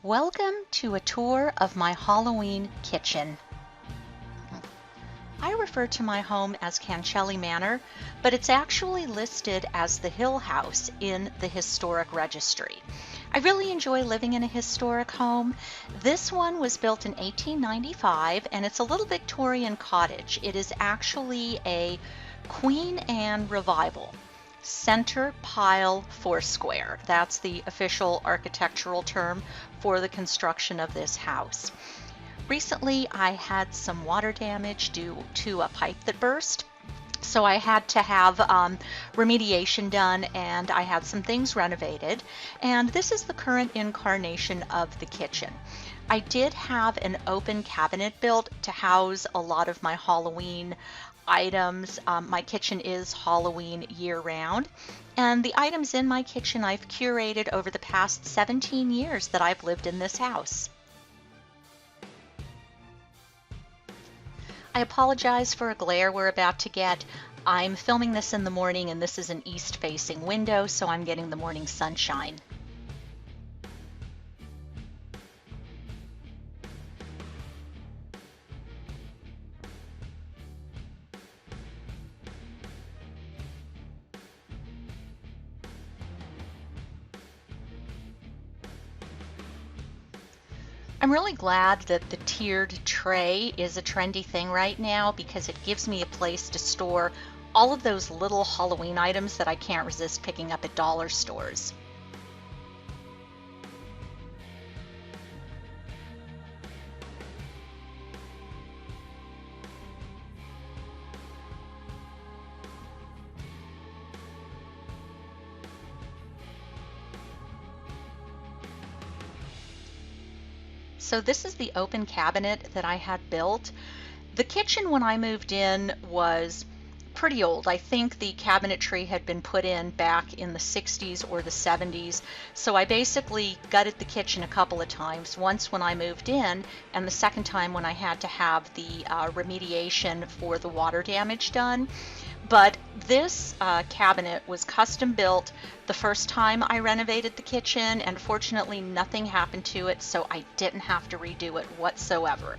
Welcome to a tour of my Halloween kitchen. I refer to my home as Cancelli Manor, but it's actually listed as the Hill House in the Historic Registry. I really enjoy living in a historic home. This one was built in 1895 and it's a little Victorian cottage. It is actually a Queen Anne revival. Center pile foursquare. That's the official architectural term for the construction of this house. Recently, I had some water damage due to a pipe that burst. So I had to have remediation done and I had some things renovated. And this is the current incarnation of the kitchen. I did have an open cabinet built to house a lot of my Halloween items. My kitchen is Halloween year-round, and the items in my kitchen I've curated over the past 17 years that I've lived in this house. I apologize for a glare we're about to get. I'm filming this in the morning and this is an east-facing window, so I'm getting the morning sunshine. I'm really glad that the tiered tray is a trendy thing right now because it gives me a place to store all of those little Halloween items that I can't resist picking up at dollar stores. So this is the open cabinet that I had built. The kitchen when I moved in was pretty old. I think the cabinetry had been put in back in the 60s or the 70s. So I basically gutted the kitchen a couple of times. Once when I moved in and the second time when I had to have the remediation for the water damage done. But this cabinet was custom built the first time I renovated the kitchen, and fortunately nothing happened to it, so I didn't have to redo it whatsoever.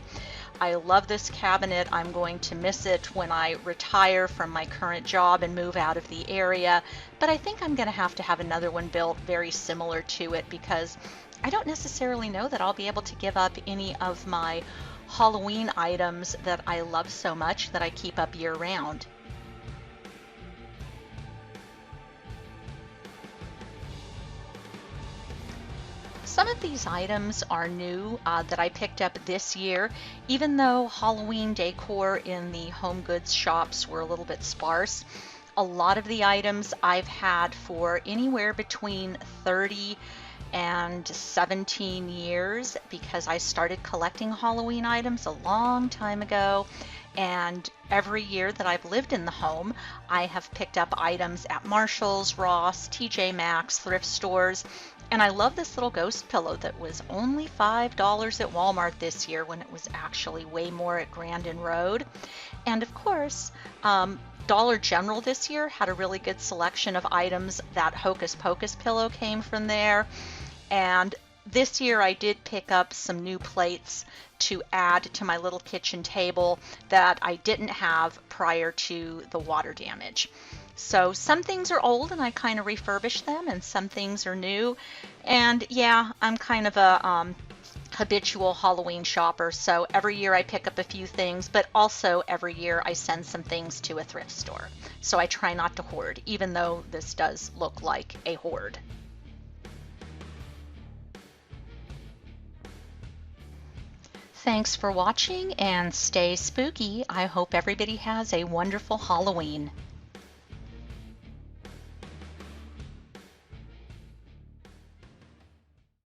I love this cabinet. I'm going to miss it when I retire from my current job and move out of the area, but I think I'm going to have another one built very similar to it because I don't necessarily know that I'll be able to give up any of my Halloween items that I love so much that I keep up year-round. Some of these items are new that I picked up this year, even though Halloween decor in the home goods shops were a little bit sparse. A lot of the items I've had for anywhere between 30 and 17 years because I started collecting Halloween items a long time ago, and every year that I've lived in the home I have picked up items at Marshall's, Ross, TJ Maxx, thrift stores. And I love this little ghost pillow that was only $5 at Walmart this year when it was actually way more at Grandin Road. And of course, Dollar General this year had a really good selection of items. That Hocus Pocus pillow came from there. And this year I did pick up some new plates to add to my little kitchen table that I didn't have prior to the water damage. So some things are old and I kind of refurbish them, and some things are new. And yeah, I'm kind of a habitual Halloween shopper, so every year I pick up a few things, but also every year I send some things to a thrift store. So I try not to hoard, even though this does look like a hoard. Thanks for watching and stay spooky. I hope everybody has a wonderful Halloween.